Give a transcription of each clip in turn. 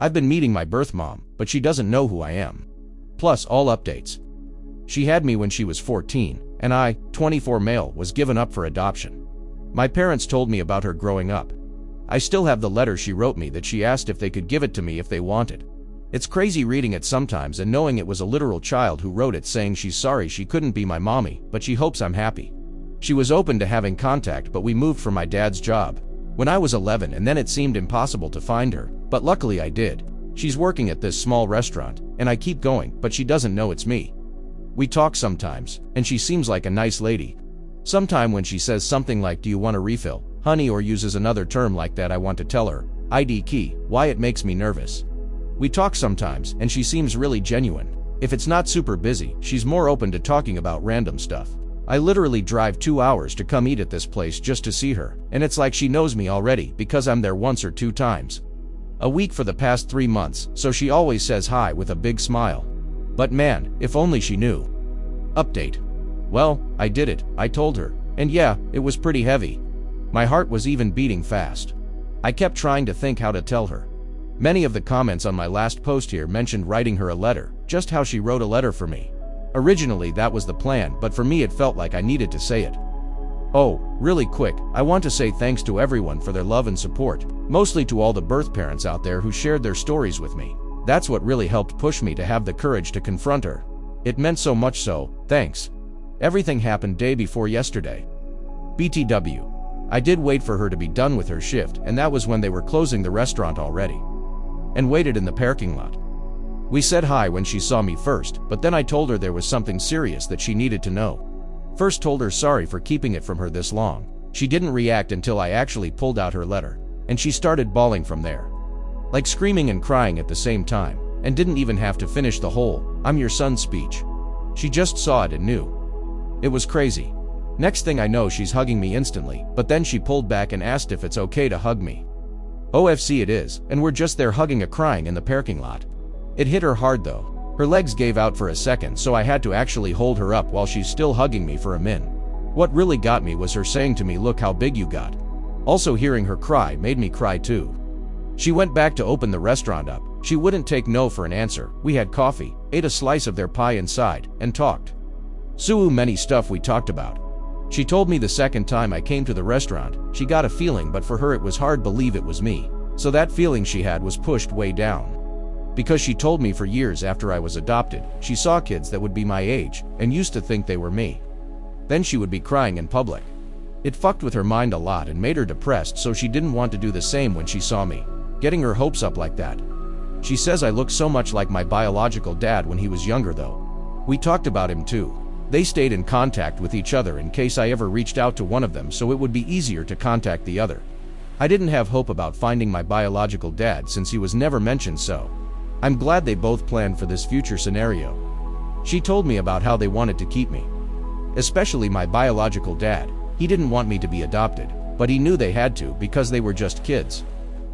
I've been meeting my birth mom, but she doesn't know who I am. Plus, all updates. She had me when she was 14, and I, 24 male, was given up for adoption. My parents told me about her growing up. I still have the letter she wrote me that she asked if they could give it to me if they wanted. It's crazy reading it sometimes and knowing it was a literal child who wrote it saying she's sorry she couldn't be my mommy, but she hopes I'm happy. She was open to having contact, but we moved for my dad's job when I was 11, and then it seemed impossible to find her, but luckily I did. She's working at this small restaurant, and I keep going, but she doesn't know it's me. We talk sometimes, and she seems like a nice lady. Sometime when she says something like, "Do you want a refill, honey?" or uses another term like that, I want to tell her, ID key, why it makes me nervous. We talk sometimes, and she seems really genuine. If it's not super busy, she's more open to talking about random stuff. I literally drive 2 hours to come eat at this place just to see her, and it's like she knows me already because I'm there once or 2 times a week for the past 3 months, so she always says hi with a big smile. But man, if only she knew. Update. Well, I did it, I told her, and yeah, it was pretty heavy. My heart was even beating fast. I kept trying to think how to tell her. Many of the comments on my last post here mentioned writing her a letter, just how she wrote a letter for me. Originally that was the plan, but for me it felt like I needed to say it. Oh, really quick, I want to say thanks to everyone for their love and support, mostly to all the birth parents out there who shared their stories with me. That's what really helped push me to have the courage to confront her. It meant so much, so, thanks. Everything happened day before yesterday. BTW. I did wait for her to be done with her shift, and that was when they were closing the restaurant already. And waited in the parking lot. We said hi when she saw me first, but then I told her there was something serious that she needed to know. First told her sorry for keeping it from her this long. She didn't react until I actually pulled out her letter, and she started bawling from there. Like screaming and crying at the same time, and didn't even have to finish the whole, "I'm your son" speech. She just saw it and knew. It was crazy. Next thing I know, she's hugging me instantly, but then she pulled back and asked if it's okay to hug me. OFC it is, and we're just there hugging and crying in the parking lot. It hit her hard though. Her legs gave out for a second, so I had to actually hold her up while she's still hugging me for a min. What really got me was her saying to me, "Look how big you got." Also hearing her cry made me cry too. She went back to open the restaurant up. She wouldn't take no for an answer. We had coffee, ate a slice of their pie inside, and talked. So many stuff we talked about. She told me the second time I came to the restaurant, she got a feeling, but for her it was hard to believe it was me. So that feeling she had was pushed way down. Because she told me for years after I was adopted, she saw kids that would be my age, and used to think they were me. Then she would be crying in public. It fucked with her mind a lot and made her depressed, so she didn't want to do the same when she saw me, getting her hopes up like that. She says I look so much like my biological dad when he was younger though. We talked about him too. They stayed in contact with each other in case I ever reached out to one of them, so it would be easier to contact the other. I didn't have hope about finding my biological dad since he was never mentioned, so I'm glad they both planned for this future scenario. She told me about how they wanted to keep me. Especially my biological dad. He didn't want me to be adopted, but he knew they had to because they were just kids.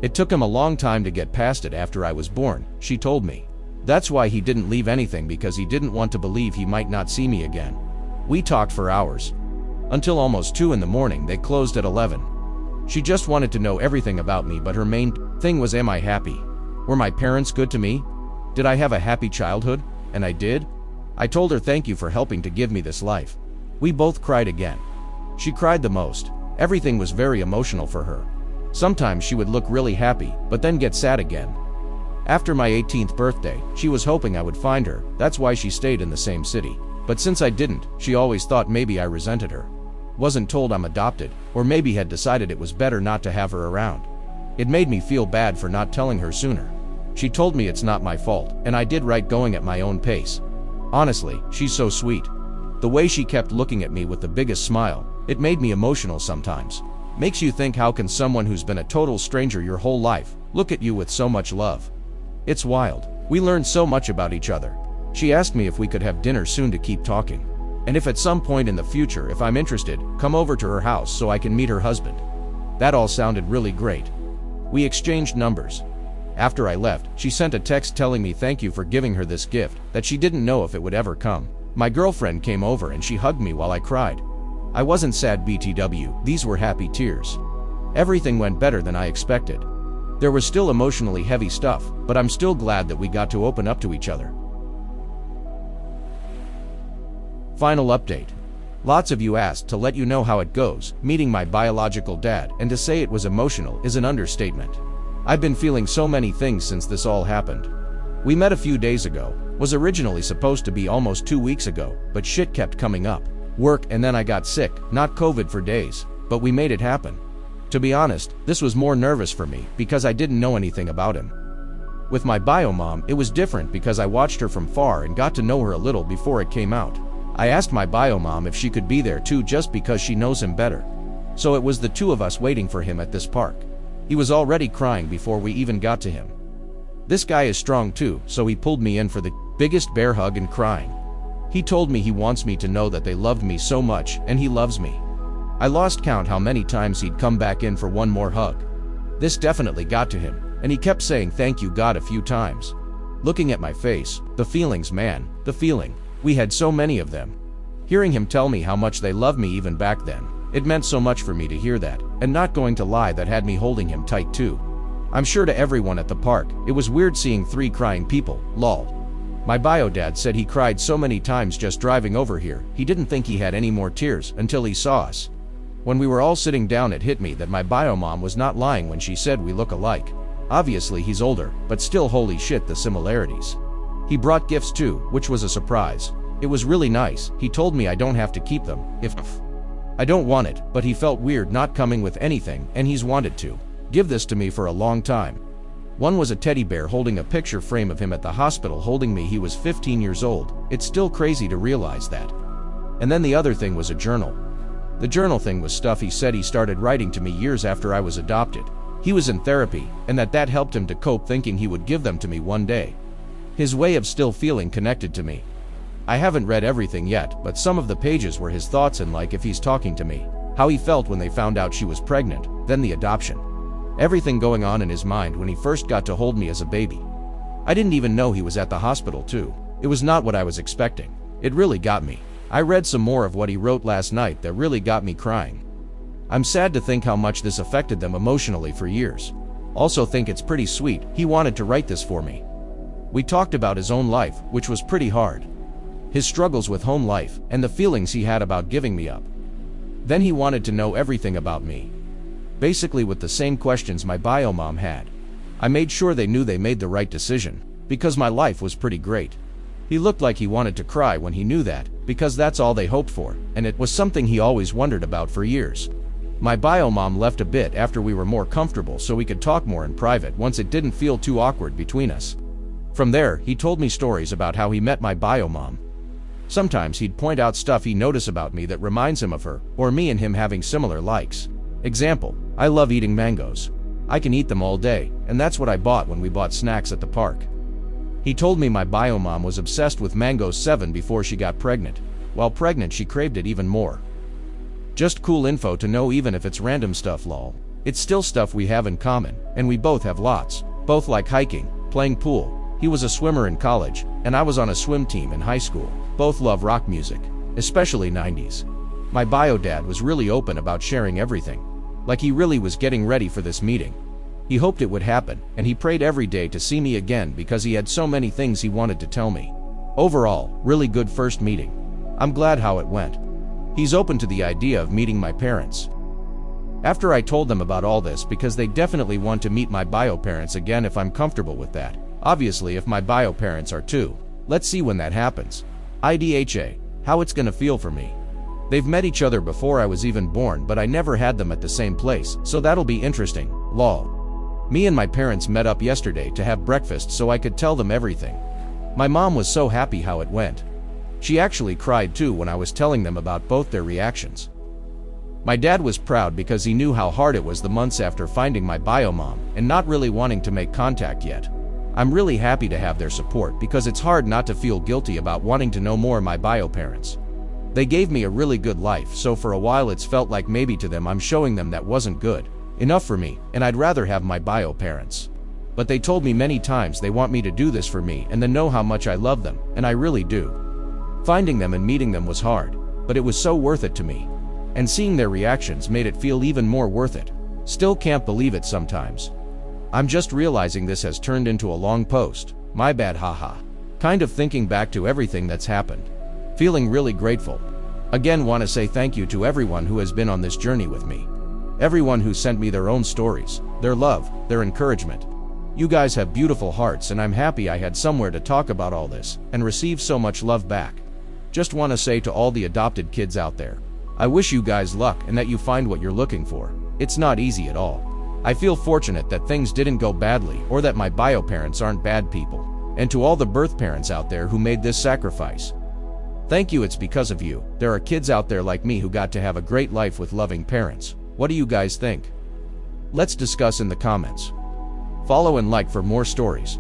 It took him a long time to get past it after I was born, she told me. That's why he didn't leave anything, because he didn't want to believe he might not see me again. We talked for hours. Until almost 2 in the morning. They closed at 11. She just wanted to know everything about me, but her main thing was, am I happy? Were my parents good to me? Did I have a happy childhood? And I did. I told her thank you for helping to give me this life. We both cried again. She cried the most. Everything was very emotional for her. Sometimes she would look really happy, but then get sad again. After my 18th birthday, she was hoping I would find her. That's why she stayed in the same city. But since I didn't, she always thought maybe I resented her. Wasn't told I'm adopted, or maybe had decided it was better not to have her around. It made me feel bad for not telling her sooner. She told me it's not my fault, and I did right going at my own pace. Honestly, she's so sweet. The way she kept looking at me with the biggest smile, it made me emotional sometimes. Makes you think, how can someone who's been a total stranger your whole life look at you with so much love? It's wild. We learned so much about each other. She asked me if we could have dinner soon to keep talking. And if at some point in the future, if I'm interested, come over to her house so I can meet her husband. That all sounded really great. We exchanged numbers. After I left, she sent a text telling me thank you for giving her this gift, that she didn't know if it would ever come. My girlfriend came over and she hugged me while I cried. I wasn't sad, BTW, these were happy tears. Everything went better than I expected. There was still emotionally heavy stuff, but I'm still glad that we got to open up to each other. Final update. Lots of you asked to let you know how it goes. Meeting my biological dad, and to say it was emotional is an understatement. I've been feeling so many things since this all happened. We met a few days ago. Was originally supposed to be almost 2 weeks ago, but shit kept coming up. Work, and then I got sick, not COVID for days, but we made it happen. To be honest, this was more nervous for me because I didn't know anything about him. With my bio mom, it was different because I watched her from far and got to know her a little before it came out. I asked my bio mom if she could be there too just because she knows him better. So it was the two of us waiting for him at this park. He was already crying before we even got to him. This guy is strong too, so he pulled me in for the biggest bear hug and crying. He told me he wants me to know that they loved me so much, and he loves me. I lost count how many times he'd come back in for one more hug. This definitely got to him, and he kept saying thank you God a few times. Looking at my face, the feelings, man, the feeling. We had so many of them. Hearing him tell me how much they loved me even back then, it meant so much for me to hear that, and not going to lie, that had me holding him tight too. I'm sure to everyone at the park, it was weird seeing 3 crying people, lol. My bio dad said he cried so many times just driving over here, he didn't think he had any more tears until he saw us. When we were all sitting down, it hit me that my bio mom was not lying when she said we look alike. Obviously he's older, but still holy shit the similarities. He brought gifts too, which was a surprise. It was really nice. He told me I don't have to keep them, if I don't want it, but he felt weird not coming with anything, and he's wanted to give this to me for a long time. One was a teddy bear holding a picture frame of him at the hospital holding me. He was 15 years old. It's still crazy to realize that. And then the other thing was a journal. The journal thing was stuff he said he started writing to me years after I was adopted. He was in therapy, and that helped him to cope, thinking he would give them to me one day. His way of still feeling connected to me. I haven't read everything yet, but some of the pages were his thoughts, and like if he's talking to me, how he felt when they found out she was pregnant, then the adoption. Everything going on in his mind when he first got to hold me as a baby. I didn't even know he was at the hospital too. It was not what I was expecting. It really got me. I read some more of what he wrote last night that really got me crying. I'm sad to think how much this affected them emotionally for years. Also think it's pretty sweet he wanted to write this for me. We talked about his own life, which was pretty hard. His struggles with home life, and the feelings he had about giving me up. Then he wanted to know everything about me. Basically with the same questions my bio mom had. I made sure they knew they made the right decision, because my life was pretty great. He looked like he wanted to cry when he knew that, because that's all they hoped for, and it was something he always wondered about for years. My bio mom left a bit after we were more comfortable so we could talk more in private once it didn't feel too awkward between us. From there, he told me stories about how he met my bio mom. Sometimes he'd point out stuff he noticed about me that reminds him of her, or me and him having similar likes. Example, I love eating mangoes. I can eat them all day, and that's what I bought when we bought snacks at the park. He told me my bio mom was obsessed with mangoes 7 before she got pregnant. While pregnant she craved it even more. Just cool info to know, even if it's random stuff lol. It's still stuff we have in common, and we both have lots. Both like hiking, playing pool. He was a swimmer in college, and I was on a swim team in high school. Both love rock music, especially 90s. My bio dad was really open about sharing everything. Like he really was getting ready for this meeting. He hoped it would happen, and he prayed every day to see me again because he had so many things he wanted to tell me. Overall, really good first meeting. I'm glad how it went. He's open to the idea of meeting my parents. After I told them about all this, because they definitely want to meet my bio parents again if I'm comfortable with that. Obviously if my bio parents are too. Let's see when that happens. IDHA, how it's gonna feel for me. They've met each other before I was even born, but I never had them at the same place, so that'll be interesting, lol. Me and my parents met up yesterday to have breakfast so I could tell them everything. My mom was so happy how it went. She actually cried too when I was telling them about both their reactions. My dad was proud because he knew how hard it was the months after finding my bio mom and not really wanting to make contact yet. I'm really happy to have their support because it's hard not to feel guilty about wanting to know more of my bio parents. They gave me a really good life, so for a while it's felt like maybe to them I'm showing them that wasn't good enough for me, and I'd rather have my bio parents. But they told me many times they want me to do this for me and then know how much I love them, and I really do. Finding them and meeting them was hard, but it was so worth it to me. And seeing their reactions made it feel even more worth it. Still can't believe it sometimes. I'm just realizing this has turned into a long post. My bad, haha. Kind of thinking back to everything that's happened. Feeling really grateful. Again, want to say thank you to everyone who has been on this journey with me. Everyone who sent me their own stories, their love, their encouragement. You guys have beautiful hearts, and I'm happy I had somewhere to talk about all this and receive so much love back. Just want to say to all the adopted kids out there, I wish you guys luck and that you find what you're looking for. It's not easy at all. I feel fortunate that things didn't go badly or that my bio parents aren't bad people. And to all the birth parents out there who made this sacrifice, thank you. It's because of you there are kids out there like me who got to have a great life with loving parents. What do you guys think? Let's discuss in the comments. Follow and like for more stories.